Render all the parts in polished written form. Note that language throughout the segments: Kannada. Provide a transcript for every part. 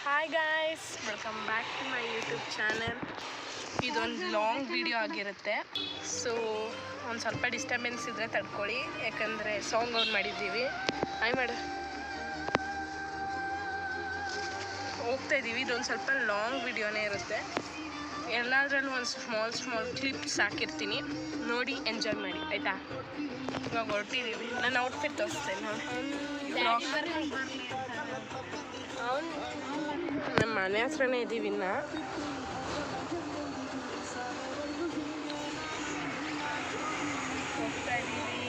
Hi guys, welcome back to my YouTube channel. ಇದೊಂದು ಲಾಂಗ್ ವಿಡಿಯೋ ಆಗಿರುತ್ತೆ. ಸೊ ಒಂದು ಸ್ವಲ್ಪ ಡಿಸ್ಟರ್ಬೆನ್ಸ್ ಇದ್ದರೆ ತಡ್ಕೊಳ್ಳಿ, ಯಾಕಂದರೆ ಸಾಂಗ್ ಆನ್ ಮಾಡಿದ್ದೀವಿ. ಹೋಗ್ತಾ ಇದ್ದೀವಿ. ಇದೊಂದು ಸ್ವಲ್ಪ ಲಾಂಗ್ ವಿಡಿಯೋನೇ ಇರುತ್ತೆ. ಎಲ್ಲದರಲ್ಲೂ ಒಂದು ಸ್ಮಾಲ್ ಕ್ಲಿಪ್ಸ್ ಹಾಕಿರ್ತೀನಿ, ನೋಡಿ ಎಂಜಾಯ್ ಮಾಡಿ ಆಯಿತಾ. ಇವಾಗ ಹೊರಟಿದ್ದೀವಿ. ನನ್ನ ಔಟ್ಫಿಟ್ ತೋರಿಸ್ತೇನೆ ನೋಡಿ. ನಮ್ಮ ಮನೆ ಹತ್ರನೇ ಇದ್ದೀವಿ. ಇನ್ನು ಹೋಗ್ತಾ ಇದ್ದೀವಿ.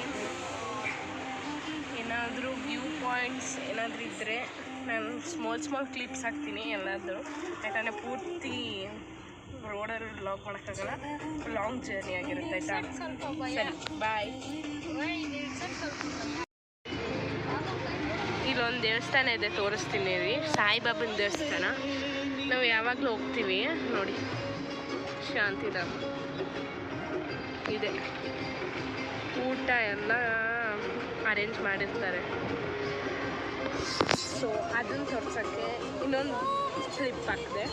ಏನಾದರೂ ವ್ಯೂ ಪಾಯಿಂಟ್ಸ್ ಏನಾದರೂ ಇದ್ದರೆ ನಾನು ಸ್ಮಾಲ್ ಕ್ಲಿಪ್ಸ್ ಹಾಕ್ತೀನಿ ಎಲ್ಲಾದರೂ, ಯಾಕಂದರೆ ಪೂರ್ತಿ ರೋಡಲ್ಲಿ ವ್ಲಾಗ್ ಮಾಡೋಕ್ಕಾಗಲ್ಲ. ಲಾಂಗ್ ಜರ್ನಿ ಆಗಿರುತ್ತೆ ಆಯಿತಾ. ಸರಿ, ಬಾಯ್. ಇಲ್ಲೊಂದು ದೇವಸ್ಥಾನ ಇದೆ, ತೋರಿಸ್ತೀನಿ ರೀ. ಸಾಯಿಬಾಬನ ದೇವಸ್ಥಾನ. ನಾವು ಯಾವಾಗಲೂ ಹೋಗ್ತೀವಿ ನೋಡಿ. ಶಾಂತಿಧಾಮ ಇದೆ. ಊಟ ಎಲ್ಲ ಅರೇಂಜ್ ಮಾಡಿರ್ತಾರೆ. ಸೊ ಅದನ್ನು ತೋರ್ಸೋಕ್ಕೆ ಇನ್ನೊಂದು ಕ್ಲಿಪ್ ಹಾಕಿದೆ.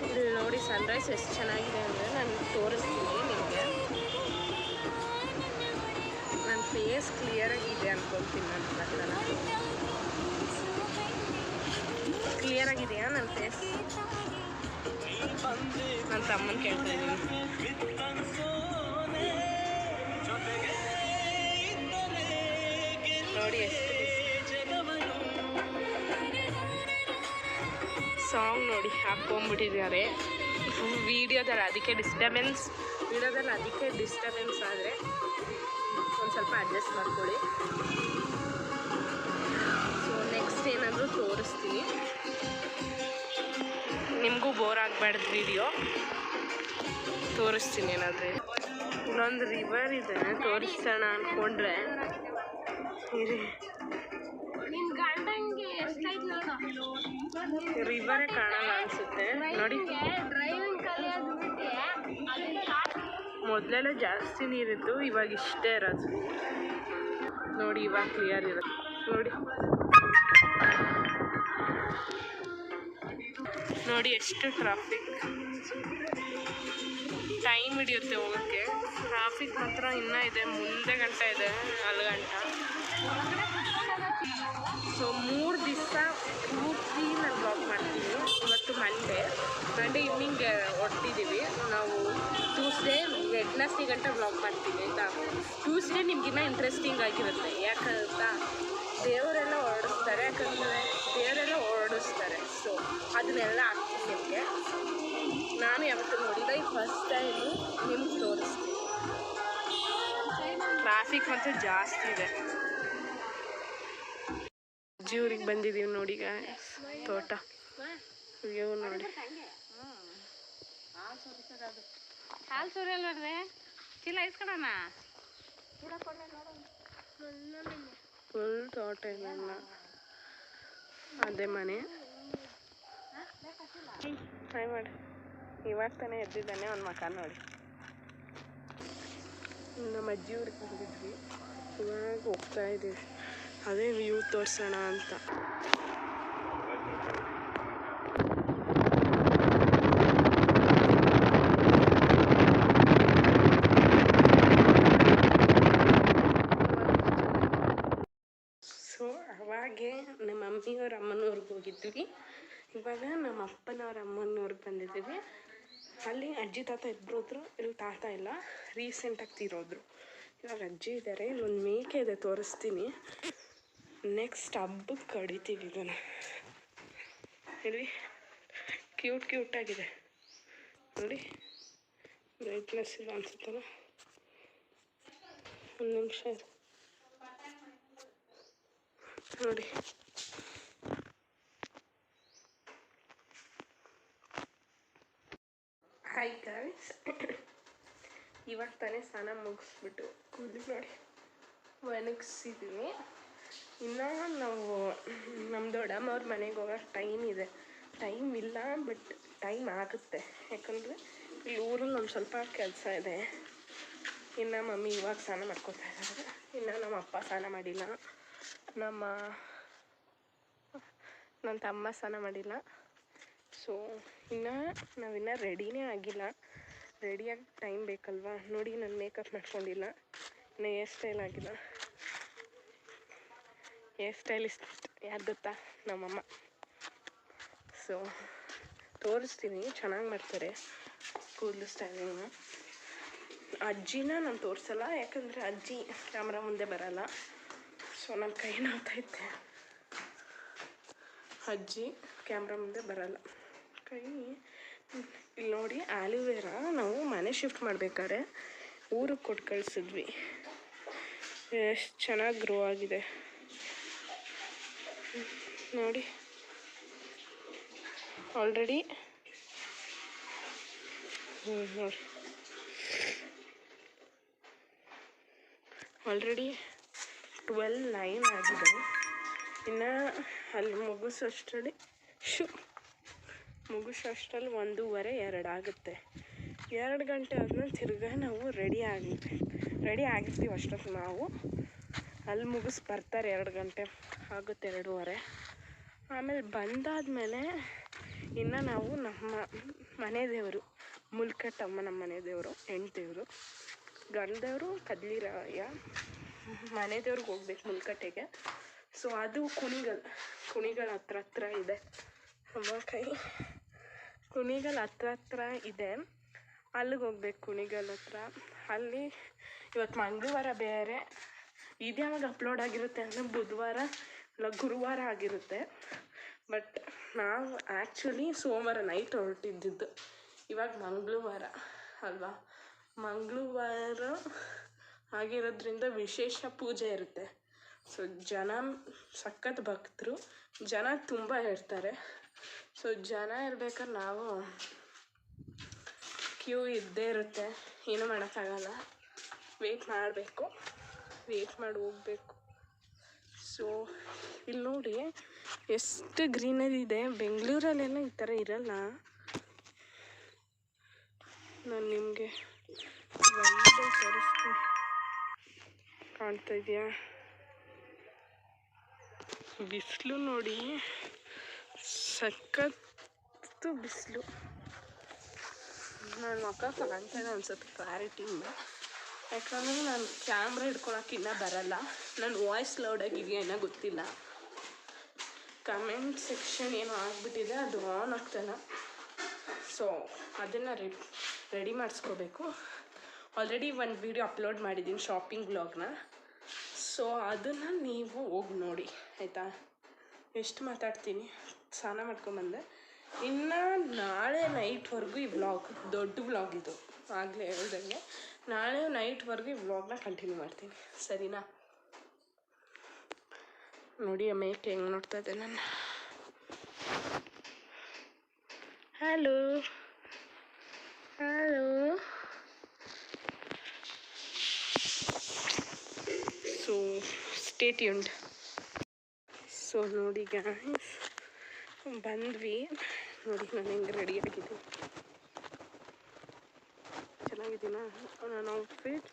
ಇಲ್ಲಿ ನೋಡಿ ಸನ್ರೈಸ್ ಎಷ್ಟು ಚೆನ್ನಾಗಿದೆ ಅಂದರೆ ನಾನು ತೋರಿಸ್ತೀನಿ ನಿಮಗೆ. ನನ್ನ ಫೇಸ್ ಕ್ಲಿಯರಾಗಿದೆ ಅನ್ಕೊಳ್ತೀನಿ. ನನ್ನ ಪ್ರಕಾರ ಕ್ಲಿಯರಾಗಿದೆಯಾ ನನ್ನ ಫೇಸ್? ನನ್ನ ತಮ್ಮನ ಕೇಳ್ತಾ ಇದ್ದೀನಿ. ನೋಡಿ ಎಷ್ಟು ಸಾಂಗ್ ನೋಡಿ ಹಾಕ್ಕೊಂಡ್ಬಿಟ್ಟಿದ್ದಾರೆ ವಿಡಿಯೋದಲ್ಲಿ. ಅದಕ್ಕೆ ಡಿಸ್ಟರ್ಬೆನ್ಸ್ ಆದರೆ ಒಂದು ಸ್ವಲ್ಪ ಅಡ್ಜಸ್ಟ್ ಮಾಡ್ಕೊಳ್ಳಿ. ಸೊ ನೆಕ್ಸ್ಟ್ ಏನಾದರೂ ತೋರಿಸ್ತೀನಿ, ನಿಮಗೂ ಬೋರ್ ಆಗಬಾರ್ದು ವಿಡಿಯೋ. ತೋರಿಸ್ತೀನಿ ಏನಾದರೆ. ಇನ್ನೊಂದು ರಿವರ್ ಇದೆ, ತೋರಿಸೋಣ ಅಂದ್ಕೊಂಡ್ರೆ ರಿವರೇ ಕಾಣಲ್ಲ ಅನಿಸುತ್ತೆ ನೋಡಿ. ಮೊದಲೆಲ್ಲ ಜಾಸ್ತಿ ನೀರಿತ್ತು, ಇವಾಗ ಇಷ್ಟೇ ಇರೋದು ನೋಡಿ. ಇವಾಗ ಕ್ಲಿಯರ್ ಇರುತ್ತೆ ನೋಡಿ ಎಷ್ಟು ಟ್ರಾಫಿಕ್. ಟೈಮ್ ಹಿಡಿಯುತ್ತೆ ಹೋಗೋಕ್ಕೆ. ಟ್ರಾಫಿಕ್ ಮಾತ್ರ ಇನ್ನೂ ಇದೆ, ಮುಂದೆ ಗಂಟೆ ಇದೆ, 4 ಗಂಟೆ. ಸೊ 3 ದಿವಸ ಪೂರ್ತಿ ನಾನು ಬ್ಲಾಗ್ ಮಾಡ್ತೀನಿ. ಇವತ್ತು ಮಂಡೇ ಈವ್ನಿಂಗ್ ಹೊರಟಿದ್ದೀವಿ ನಾವು. ಟ್ಯೂಸ್ಡೇ ವೆಡ್ನೆಸ್ಡೇ ಗಂಟೆ ಬ್ಲಾಗ್ ಮಾಡ್ತೀನಿ ಆಯಿತಾ. ಟ್ಯೂಸ್ಡೇ ನಿಮಗಿನ್ನ ಇಂಟ್ರೆಸ್ಟಿಂಗ್ ಆಗಿರುತ್ತೆ, ಯಾಕಂತ ದೇವರೆಲ್ಲ ಹೊರಡಿಸ್ತಾರೆ. ಸೊ ಅದನ್ನೆಲ್ಲ ಹಾಕ್ತೀನಿ ನಿಮಗೆ. ನಾನು ಯಾವತ್ತೂ ನೋಡಿಲ್ಲ, ಈ ಫಸ್ಟ್ ಟೈಮು ನಿಮ್ಗೆ ತೋರಿಸ್ತೀನಿ. ಟ್ರಾಫಿಕ್ ಅಂತೂ ಜಾಸ್ತಿ ಇದೆ. ಊರಿಗೆ ಬಂದಿದ್ದೀವಿ ನೋಡಿ ಗಾಯ್ಸ್. ತೋಟ ವ್ಯೂ ನೋಡಿ. ಫುಲ್ ತೋಟ ಇಲ್ಲ, ಅದೇ ಮನೆ. ಟ್ರೈ ಮಾಡಿ. ಇವಾಗ ತಾನೇ ಎದ್ದಿದ್ದಾನೆ ಅವ್ನ ಮಕ ನೋಡಿ. ನಮ್ಮ ಅಜ್ಜಿ ಊರಿಗೆ ಬಂದಿದ್ವಿ, ಇವಾಗ ಹೋಗ್ತಾ ಇದ್ದೀವಿ. ಅದೇ ವ್ಯೂ ತೋರಿಸೋಣ ಅಂತ. ಸೊ ಅವಾಗೆ ನಮ್ಮ ಮಮ್ಮಿಯವ್ರ ಅಮ್ಮನವ್ರಿಗೆ ಹೋಗಿದ್ವಿ. ಇವಾಗ ನಮ್ಮ ಅಪ್ಪನವ್ರ ಅಮ್ಮನವ್ರಿಗೆ ಬಂದಿದ್ದೀವಿ. ಅಲ್ಲಿ ಅಜ್ಜಿ ತಾತ ಇಬ್ಬರು, ಇಲ್ಲಿ ತಾತ ಇಲ್ಲ, ರೀಸೆಂಟಾಗಿ ತೀರೋದ್ರು. ಇವಾಗ ಅಜ್ಜಿ ಇದ್ದಾರೆ. ಇಲ್ಲೊಂದು ಮೇಕೆ ಇದೆ, ತೋರಿಸ್ತೀನಿ. ನೆಕ್ಸ್ಟ್ ಹಬ್ಬಕ್ಕೆ ಕಡಿತೀವಿ ಇದನ್ನು. ಹೇಳಿ, ಕ್ಯೂಟಾಗಿದೆ ನೋಡಿ. ಬ್ರೈಟ್ನೆಸ್ ಇಲ್ಲ ಅನ್ಸುತ್ತಲ್ಲ. ಒಂದು ನಿಮಿಷ ನೋಡಿ. ಹಾಯ್ ಗಾಯ್ಸ್, ಇವಾಗ ತಾನೇ ಸ್ನಾನ ಮುಗಿಸ್ಬಿಟ್ಟು ಕೂದಲು ನೋಡಿ ಒಣಗಿಸಿದ್ದೀನಿ. ಇನ್ನು ನಾವು ನಮ್ಮ ದೊಡ್ಡಮ್ಮವ್ರ ಮನೆಗೆ ಹೋಗೋಕ್ಕೆ ಟೈಮ್ ಇಲ್ಲ, ಬಟ್ ಟೈಮ್ ಆಗುತ್ತೆ. ಯಾಕಂದರೆ ಇಲ್ಲಿ ಊರಲ್ಲಿ ಒಂದು ಸ್ವಲ್ಪ ಕೆಲಸ ಇದೆ. ಇನ್ನು ಮಮ್ಮಿ ಇವಾಗ ಸ್ನಾನ ಮಾಡ್ಕೊತಾ ಇದ್ದಾರೆ. ಇನ್ನು ನಮ್ಮ ಅಪ್ಪ ಸ್ನಾನ ಮಾಡಿಲ್ಲ. ನಮ್ಮ ನನ್ನ ತಮ್ಮ ಸ್ನಾನ ಮಾಡಿಲ್ಲ. ಸೊ ನಾವಿನ್ನೂ ರೆಡಿನೇ ಆಗಿಲ್ಲ. ರೆಡಿಯಾಗಿ ಟೈಮ್ ಬೇಕಲ್ವಾ. ನೋಡಿ ನಾನು ಮೇಕಪ್ ಮಾಡ್ಕೊಂಡಿಲ್ಲ, ಇನ್ನು ಹೇರ್ ಸ್ಟೈಲ್ ಆಗಿಲ್ಲ. ಹೇರ್ ಸ್ಟೈಲಿಸ್ಟ್ ಯಾರು ಗೊತ್ತಾ? ನಮ್ಮಮ್ಮ. ಸೊ ತೋರಿಸ್ತೀನಿ, ಚೆನ್ನಾಗಿ ಮಾಡ್ತಾರೆ ಕೂದಲು ಸ್ಟೈಲಿಂಗ್ನ. ಅಜ್ಜಿನ ನಾನು ತೋರಿಸಲ್ಲ, ಯಾಕಂದರೆ ಅಜ್ಜಿ ಕ್ಯಾಮ್ರಾ ಮುಂದೆ ಬರಲ್ಲ. ಸೊ ನನ್ನ ಕೈ ನೋವ್ತೈತೆ, ಅಜ್ಜಿ ಕ್ಯಾಮ್ರಾ ಮುಂದೆ ಬರಲ್ಲ. ಕೈ ಇಲ್ಲಿ ನೋಡಿ, ಆಲಿವೇರಾ ನಾವು ಮನೆ ಶಿಫ್ಟ್ ಮಾಡಬೇಕಾದ್ರೆ ಊರಿಗೆ ಕೊಟ್ಟು ಕಳಿಸಿದ್ವಿ. ಎಷ್ಟು ಚೆನ್ನಾಗಿ ಗ್ರೋ ಆಗಿದೆ ನೋಡಿ. ಆಲ್ರೆಡಿ ನೋಡಿ, ಆಲ್ರೆಡಿ 12:09 ಆಗಿದೆ. ಇನ್ನು ಅಲ್ಲಿ ಮುಗಿಸೋಷ್ಟರಲ್ಲಿ 1:30, 2 ಆಗುತ್ತೆ. 2 ಗಂಟೆ ಆದ್ಮೇಲೆ ತಿರ್ಗಾ ನಾವು ರೆಡಿ ಆಗಿರ್ತೀವಿ. ಅಷ್ಟೊತ್ತು ನಾವು ಅಲ್ಲಿ ಬರ್ತಾರೆ. 2 ಗಂಟೆ ಆಗುತ್ತೆ, 2:15. ಆಮೇಲೆ ಬಂದಾದಮೇಲೆ ಇನ್ನು ನಾವು ನಮ್ಮ ಮನೆ ದೇವರು ಮುಲ್ಕಟ್ಟಮ್ಮ, ನಮ್ಮ ಮನೆ ದೇವರು, ಹೆಣ್ಣು ದೇವರು. ಗಂಡ ದೇವರು ಕದ್ಲಿರಾಯ, ಮನೆ ದೇವ್ರಿಗೆ ಹೋಗ್ಬೇಕು ಮುಲ್ಕಟ್ಟೆಗೆ. ಸೊ ಅದು ಕುಣಿಗಲ್ ಹತ್ರ ಇದೆ. ಅಮ್ಮ ಕೈ ಕುಣಿಗಲ್ ಹತ್ರ ಇದೆ, ಅಲ್ಲಿಗೆ ಹೋಗ್ಬೇಕು. ಕುಣಿಗಲ್ ಹತ್ರ ಅಲ್ಲಿ ಇವತ್ತು ಮಂಗಳವಾರ ಬೇರೆ. ಇದು ಯಾವಾಗ ಅಪ್ಲೋಡ್ ಆಗಿರುತ್ತೆ ಅಂದರೆ ಬುಧವಾರ ಇಲ್ಲ ಗುರುವಾರ ಆಗಿರುತ್ತೆ. ಬಟ್ ನಾವು ಆ್ಯಕ್ಚುಲಿ ಸೋಮವಾರ ನೈಟ್ ಹೊರಟಿದ್ದು. ಇವಾಗ ಮಂಗಳವಾರ ಅಲ್ವಾ, ಮಂಗಳವಾರ ಆಗಿರೋದ್ರಿಂದ ವಿಶೇಷ ಪೂಜೆ ಇರುತ್ತೆ. ಸೊ ಜನ ಸಖತ್ ಭಕ್ತರು, ಜನ ತುಂಬ ಇರ್ತಾರೆ. ಸೊ ಜನ ಇರ್ಬೇಕಾದ್ರೆ ನಾವು ಕ್ಯೂ ಇದ್ದೇ ಇರುತ್ತೆ, ಏನೂ ಮಾಡೋಕ್ಕಾಗಲ್ಲ. ವೆಯ್ಟ್ ಮಾಡಿ ಹೋಗಬೇಕು. ಸೊ ಇಲ್ಲಿ ನೋಡಿ ಎಷ್ಟು ಗ್ರೀನರಿ ಇದೆ. ಬೆಂಗಳೂರಲ್ಲೆಲ್ಲ ಈ ಥರ ಇರಲ್ಲ. ನಾನು ನಿಮಗೆ ತೋರಿಸ್ತೀನಿ, ಕಾಣ್ತಾ ಇದೆಯಾ? ಬಿಸಿಲು ನೋಡಿ, ಸಖತ್ತು ಬಿಸಿಲು. ನನ್ನ ಮುಖ ಕಾಣ್ತಾನೆ ಅನ್ಸುತ್ತೆ ಕ್ಲಾರಿಟಿಯಿಂದ, ಯಾಕಂದರೆ ನಾನು ಕ್ಯಾಮ್ರಾ ಹಿಡ್ಕೊಳಕ್ಕೆ ಇನ್ನೂ ಬರಲ್ಲ. ನನ್ನ ವಾಯ್ಸ್ ಲೌಡಾಗಿದೆಯಾ ಏನೋ ಗೊತ್ತಿಲ್ಲ. ಕಮೆಂಟ್ ಸೆಕ್ಷನ್ ಏನೋ ಆಗಿಬಿಟ್ಟಿದೆ, ಅದು ಆನ್ ಆಗ್ತಾನೆ. ಸೊ ಅದನ್ನು ರೆಡಿ ಮಾಡಿಸ್ಕೋಬೇಕು. ಆಲ್ರೆಡಿ ಒಂದು ವಿಡಿಯೋ ಅಪ್ಲೋಡ್ ಮಾಡಿದ್ದೀನಿ, ಶಾಪಿಂಗ್ ವ್ಲಾಗ್ನ. ಸೊ ಅದನ್ನು ನೀವು ಹೋಗಿ ನೋಡಿ, ಆಯಿತಾ? ಎಷ್ಟು ಮಾತಾಡ್ತೀನಿ. ಸ್ನಾನ ಮಾಡ್ಕೊಂಬಂದೆ. ಇನ್ನು ನಾಳೆ ನೈಟ್ವರೆಗೂ ಈ ವ್ಲಾಗ್, ದೊಡ್ಡ ವ್ಲಾಗ್ ಇದು, ಆಗಲೇ ಹೇಳ್ದಂಗೆ ನಾಳೆ ನೈಟ್ವರೆಗೂ ಈ ವ್ಲಾಗ್ನ ಕಂಟಿನ್ಯೂ ಮಾಡ್ತೀನಿ, ಸರಿನಾ? ನೋಡಿ ಆ ಮೇಕೆ ಹೆಂಗೆ ನೋಡ್ತಾ ಇದೆ ನಾನು. Hello so stay tuned. So ನೋಡಿ ಗಾಯ್ಸ್, ಬಂದ್ವಿ. ನೋಡಿ ನಾನು ಹೆಂಗೆ ರೆಡಿಯಾಗಿದ್ದೀನಿ, ಚೆನ್ನಾಗಿದ್ದೀನಾ? ನನ್ನ ಔಟ್ಫಿಟ್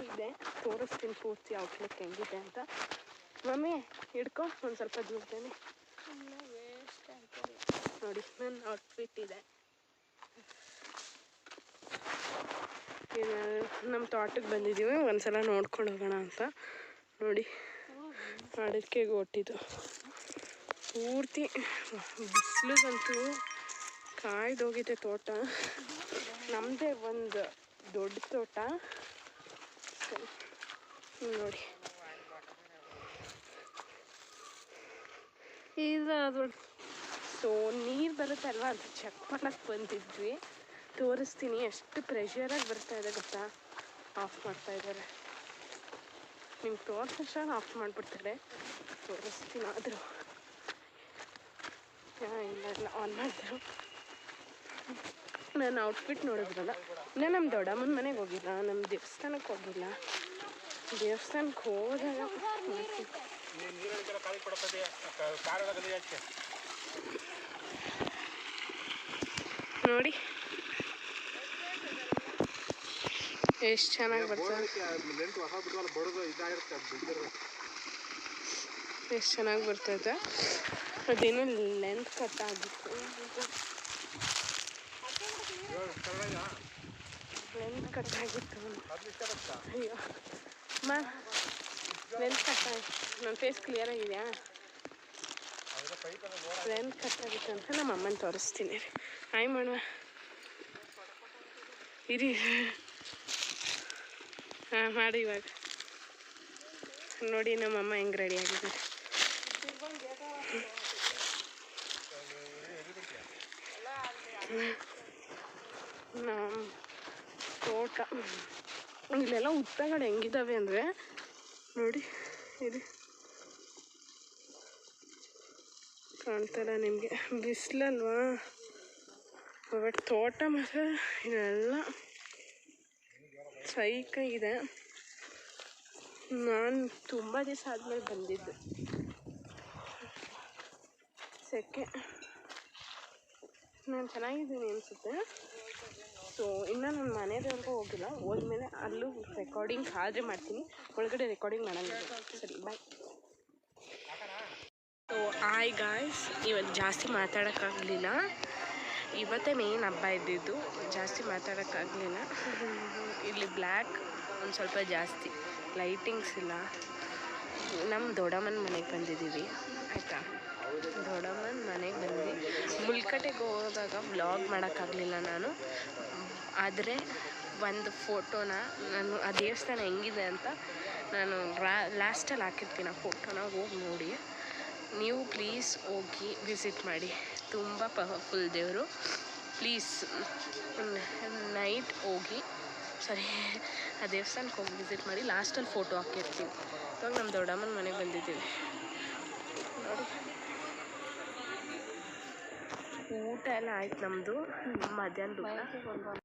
ಇದೆ, ತೋರಿಸ್ತೀನಿ ಪೂರ್ತಿ ಔಟ್ಲುಕ್ ಹೆಂಗಿದೆ ಅಂತ. ಮಮ್ಮಿ ಹಿಡ್ಕೊ, ಒಂದು ಸ್ವಲ್ಪ ದೂರದೇನೆ. ನೋಡಿ ನನ್ನ ಔಟ್ಫಿಟ್ ಇದೆ. ನಮ್ಮ ತೋಟಕ್ಕೆ ಬಂದಿದ್ದೀವಿ, ಒಂದ್ಸಲ ನೋಡ್ಕೊಂಡು ಹೋಗೋಣ ಅಂತ. ನೋಡಿ ಅಡಿಕೆಗೆ ಒಟ್ಟಿದ್ದು ಪೂರ್ತಿ ಬಿಸಿಲಿಗಂತೂ ಕಾಯ್ದೋಗಿದೆ ತೋಟ. ನಮ್ಮದೇ ಒಂದು ದೊಡ್ಡ ತೋಟ. ನೋಡಿ ಇದು. ಸೊ ನೀರು ಬರುತ್ತಲ್ವ, ಅದು ಚೆಕ್ ಮಾಡಕ್ಕೆ ಬಂದಿದ್ವಿ. ತೋರಿಸ್ತೀನಿ ಎಷ್ಟು ಪ್ರೆಷರಾಗಿ ಬರ್ತಾ ಇದೆ ಗೊತ್ತಾ. ಆಫ್ ಮಾಡ್ತಾ ಇದ್ದಾರೆ, ನಿಮ್ಗೆ ತೋರಿಸೋಷ್ಟು ಆಫ್ ಮಾಡಿಬಿಡ್ತಾರೆ. ತೋರಿಸ್ತೀನಿ ಆದರೂ ಇಲ್ಲ ಆನ್ ಮಾಡಿದ್ರು. ನಾನು ಔಟ್ಫಿಟ್ ನೋಡಿದ್ರಲ್ಲ. ಇನ್ನು ನಮ್ಮ ದೊಡ್ಡಮ್ಮನ ಮನೆಗೆ ಹೋಗಿಲ್ಲ, ನಮ್ಮ ದೇವಸ್ಥಾನಕ್ಕೆ ಹೋಗಿಲ್ಲ. ದೇವಸ್ಥಾನಕ್ಕೆ ಹೋದಾಗ ನೋಡಿ ಎಷ್ಟು ಚೆನ್ನಾಗಿ ಬರ್ತದೆ. ಎಷ್ಟು ಚೆನ್ನಾಗಿ ಬರ್ತೈತೆ. ಅದೇನೋ ಲೆಂತ್ ಕಟ್ ಆಗಿತ್ತು, ಲೆಂತ್ ಕಟ್ ಆಗಿತ್ತು. ಅಯ್ಯೋ ಮಾ, ಲೆಂತ್ ಕಟ್ ಆಗಿತ್ತು. ನನ್ನ ಫೇಸ್ ಕ್ಲಿಯರ್ ಆಗಿದೆಯಾ? ಲೆಂತ್ ಕಟ್ ಆಗಿತ್ತು ಅಂತ ನಮ್ಮ ಅಮ್ಮನ ತೋರಿಸ್ತೀನಿ. ಹಾಯ್ ಮಾಡುವ ಇರಿ. ಹಾಂ ಮಾಡಿ. ಇವಾಗ ನೋಡಿ ನಮ್ಮಮ್ಮ ಹೆಂಗೆ ರೆಡಿ ಆಗಿದ್ದಾರೆ. ನಮ್ಮ ತೋಟ ಇಲ್ಲೆಲ್ಲ ಉತ್ತಗಳು ಹೆಂಗಿದ್ದಾವೆ ಅಂದರೆ ನೋಡಿ, ಇದು ಕಾಣ್ತಲ್ಲ ನಿಮಗೆ, ಬಿಸಿಲಲ್ವಾ. ಬಟ್ ತೋಟ ಮಾತ್ರ ಇದೆಲ್ಲ ಸೈಕಾಗಿದೆ. ನಾನು ತುಂಬ ದಿವಸ ಆದಮೇಲೆ ಬಂದಿದ್ದು. ಸೆಕೆ ನಾನು ಚೆನ್ನಾಗಿದ್ದೀನಿ ಅನಿಸುತ್ತೆ. ಸೊ ಇನ್ನೂ ನನ್ನ ಮನೆಯವರೆಗೂ ಹೋಗಿಲ್ಲ. ಹೋದ್ಮೇಲೆ ಅಲ್ಲೂ ರೆಕಾರ್ಡಿಂಗ್ ಆದರೆ ಮಾಡ್ತೀನಿ, ಒಳಗಡೆ ರೆಕಾರ್ಡಿಂಗ್ ಮಾಡೋಂಗಿಲ್ಲ. ಸರಿ, ಬಾಯ್. ಸೊ ಹಾಯ್ ಗಾಯ್ಸ್, ಇವತ್ತು ಜಾಸ್ತಿ ಮಾತಾಡೋಕ್ಕಾಗಲಿಲ್ಲ. ಇವತ್ತೇ ಮೇನ್ ಹಬ್ಬ ಇದ್ದಿದ್ದು, ಜಾಸ್ತಿ ಮಾತಾಡೋಕ್ಕಾಗಲಿಲ್ಲ. ಇಲ್ಲಿ ಬ್ಲ್ಯಾಕ್ ಒಂದು ಸ್ವಲ್ಪ ಜಾಸ್ತಿ, ಲೈಟಿಂಗ್ಸ್ ಇಲ್ಲ. ನಮ್ಮ ದೊಡ್ಡಮ್ಮನ ಮನೆಗೆ ಬಂದಿದ್ದೀವಿ ಆಯಿತಾ. ದೊಡ್ಡಮ್ಮನ ಮನೆಗೆ ಬಂದು ಮುಲ್ಕಟ್ಟೆಗೆ ಹೋದಾಗ ವ್ಲಾಗ್ ಮಾಡೋಕ್ಕಾಗಲಿಲ್ಲ ನಾನು. ಆದರೆ ಒಂದು ಫೋಟೋನ ನಾನು ಆ ದೇವಸ್ಥಾನ ಹೆಂಗಿದೆ ಅಂತ ನಾನು ಲಾಸ್ಟಲ್ಲಿ ಹಾಕಿರ್ತೀನಿ. ಆ ಫೋಟೋನ ಹೋಗಿ ನೋಡಿ. ನೀವು ಪ್ಲೀಸ್ ಹೋಗಿ ವಿಸಿಟ್ ಮಾಡಿ. ತುಂಬ ಪವರ್ಫುಲ್ ದೇವರು. ಪ್ಲೀಸ್ ನೈಟ್ ಹೋಗಿ, ಸರಿ, ಆ ದೇವಸ್ಥಾನಕ್ಕೆ ಹೋಗಿ ವಿಸಿಟ್ ಮಾಡಿ. ಲಾಸ್ಟಲ್ಲಿ ಫೋಟೋ ಹಾಕಿರ್ತೀನಿ. ಇವಾಗ ನಮ್ಮ ದೊಡ್ಡಮ್ಮನ ಮನೆಗೆ ಬಂದಿದ್ದೀವಿ ನೋಡಿ. ಊಟ ಎಲ್ಲ ಆಯ್ತು ನಮ್ಮದು, ಮಧ್ಯಾಹ್ನದ ಊಟ.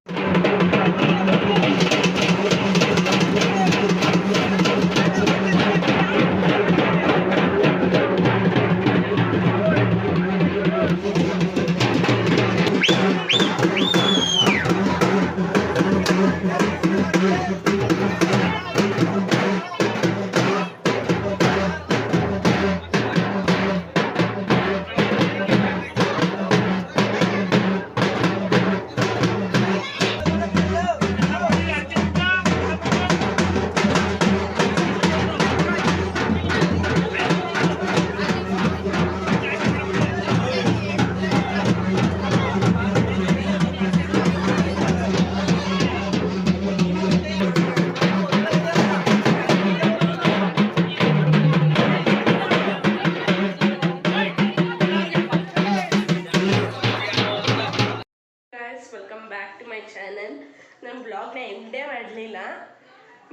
ನಾನು ಬ್ಲಾಗ್ನ ಎಂಡೇ ಮಾಡಲಿಲ್ಲ.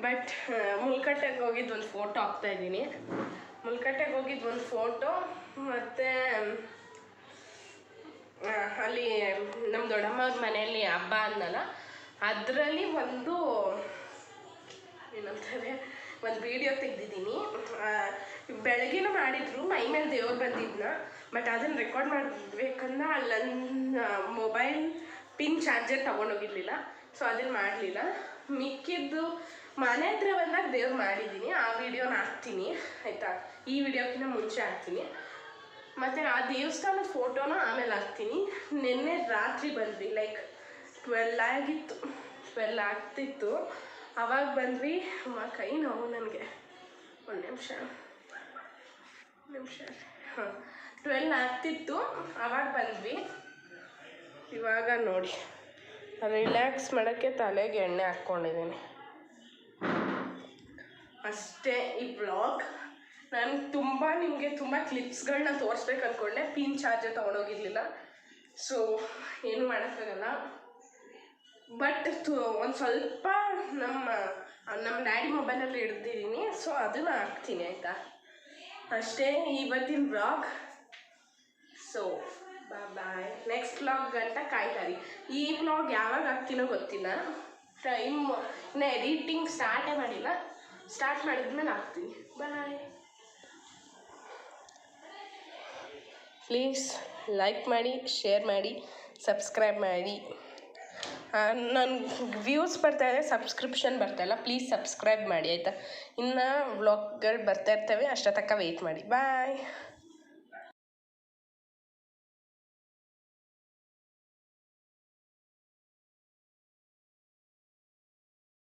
ಬಟ್ ಮುಲ್ಕಟ್ಟೆಗೆ ಹೋಗಿದ್ದು ಒಂದು ಫೋಟೋ ಹಾಕ್ತಾಯಿದ್ದೀನಿ. ಮುಲ್ಕಟ್ಟೆಗೆ ಹೋಗಿದ್ದು ಒಂದು ಫೋಟೋ, ಮತ್ತು ಅಲ್ಲಿ ನಮ್ಮ ದೊಡ್ಡಮ್ಮವ್ರ ಮನೆಯಲ್ಲಿ ಹಬ್ಬ ಅಂದಲ್ಲ, ಅದರಲ್ಲಿ ಒಂದು ಏನಂತಾರೆ, ಒಂದು ವೀಡಿಯೋ ತೆಗೆದಿದ್ದೀನಿ. ಬೆಳಗ್ಗೆನೂ ಮಾಡಿದ್ರು, ಮೈ ಮೇಲೆ ದೇವ್ರು ಬಂದಿದ್ದನ್ನ. ಬಟ್ ಅದನ್ನು ರೆಕಾರ್ಡ್ ಮಾಡಬೇಕಂದ್ರೆ ಅಲ್ಲೊಂದು ಮೊಬೈಲ್ ಪಿನ್ ಚಾರ್ಜರ್ ತೊಗೊಂಡೋಗಿರ್ಲಿಲ್ಲ. ಸೊ ಅದನ್ನು ಮಾಡಲಿಲ್ಲ. ಮಿಕ್ಕಿದ್ದು ಮನೆ ಹತ್ರ ಬಂದಾಗ ದೇವ್ರು ಮಾಡಿದ್ದೀನಿ. ಆ ವಿಡಿಯೋನ ಹಾಕ್ತೀನಿ ಆಯಿತಾ. ಈ ವಿಡಿಯೋಕ್ಕಿಂತ ಮುಂಚೆ ಹಾಕ್ತೀನಿ. ಮತ್ತು ಆ ದೇವಸ್ಥಾನದ ಫೋಟೋನ ಆಮೇಲೆ ಹಾಕ್ತೀನಿ. ನಿನ್ನೆ ರಾತ್ರಿ ಬಂದ್ವಿ, ಲೈಕ್ 12 ಆಗಿತ್ತು, 12 ಆಗ್ತಿತ್ತು. ಆವಾಗ ಬಂದ್ವಿ. ಕೈ ನೋವು ನನಗೆ. ಒಂದು ನಿಮಿಷ. ಹಾಂ, 12 ಆಗ್ತಿತ್ತು, ಆವಾಗ ಬಂದ್ವಿ. ಇವಾಗ ನೋಡಿ, ರಿಲ್ಯಾಕ್ಸ್ ಮಾಡೋಕ್ಕೆ ತಲೆಗೆ ಎಣ್ಣೆ ಹಾಕ್ಕೊಂಡಿದ್ದೀನಿ ಅಷ್ಟೇ. ಈ ಬ್ಲಾಗ್ ನಾನು ನಿಮಗೆ ತುಂಬ ಕ್ಲಿಪ್ಸ್ಗಳನ್ನ ತೋರಿಸ್ಬೇಕು ಅಂದ್ಕೊಂಡೆ. Pin charger ತೊಗೊಂಡೋಗಿರಲಿಲ್ಲ. ಸೊ ಏನು ಮಾಡೋಕ್ಕಾಗಲ್ಲ. ಬಟ್ ಒಂದು ಸ್ವಲ್ಪ ನಮ್ಮ ಡ್ಯಾಡಿ ಮೊಬೈಲಲ್ಲಿ ಹಿಡ್ದಿದ್ದೀನಿ. ಸೊ ಅದನ್ನು ಹಾಕ್ತೀನಿ ಆಯಿತಾ. ಅಷ್ಟೇ ಇವತ್ತಿನ blog. So bye. Next vlog ಗಂಟ ಕಾಯ್ತಾರಿ. ಈ ವ್ಲಾಗ್ ಯಾವಾಗ ಹಾಕ್ತೀನೋ ಗೊತ್ತಿಲ್ಲ. ಇನ್ನು ಎಡಿಟಿಂಗ್ ಸ್ಟಾರ್ಟೇ ಮಾಡಿಲ್ಲ. ಸ್ಟಾರ್ಟ್ ಮಾಡಿದ್ಮೇಲೆ ಹಾಕ್ತೀನಿ. ಬಾಯ್. ಪ್ಲೀಸ್ ಲೈಕ್ ಮಾಡಿ, ಶೇರ್ ಮಾಡಿ, ಸಬ್ಸ್ಕ್ರೈಬ್ ಮಾಡಿ. ನನಗೆ ವ್ಯೂಸ್ ಬರ್ತಾಯಿದೆ, ಸಬ್ಸ್ಕ್ರಿಪ್ಷನ್ ಬರ್ತಾಯಿಲ್ಲ. ಪ್ಲೀಸ್ ಸಬ್ಸ್ಕ್ರೈಬ್ ಮಾಡಿ ಆಯಿತಾ. ಇನ್ನು ವ್ಲಾಗ್ಗಳು ಬರ್ತಾ ಇರ್ತವೆ, ಅಷ್ಟೊತ್ತಕ್ಕ ವೆಯ್ಟ್ ಮಾಡಿ. ಬಾಯ್.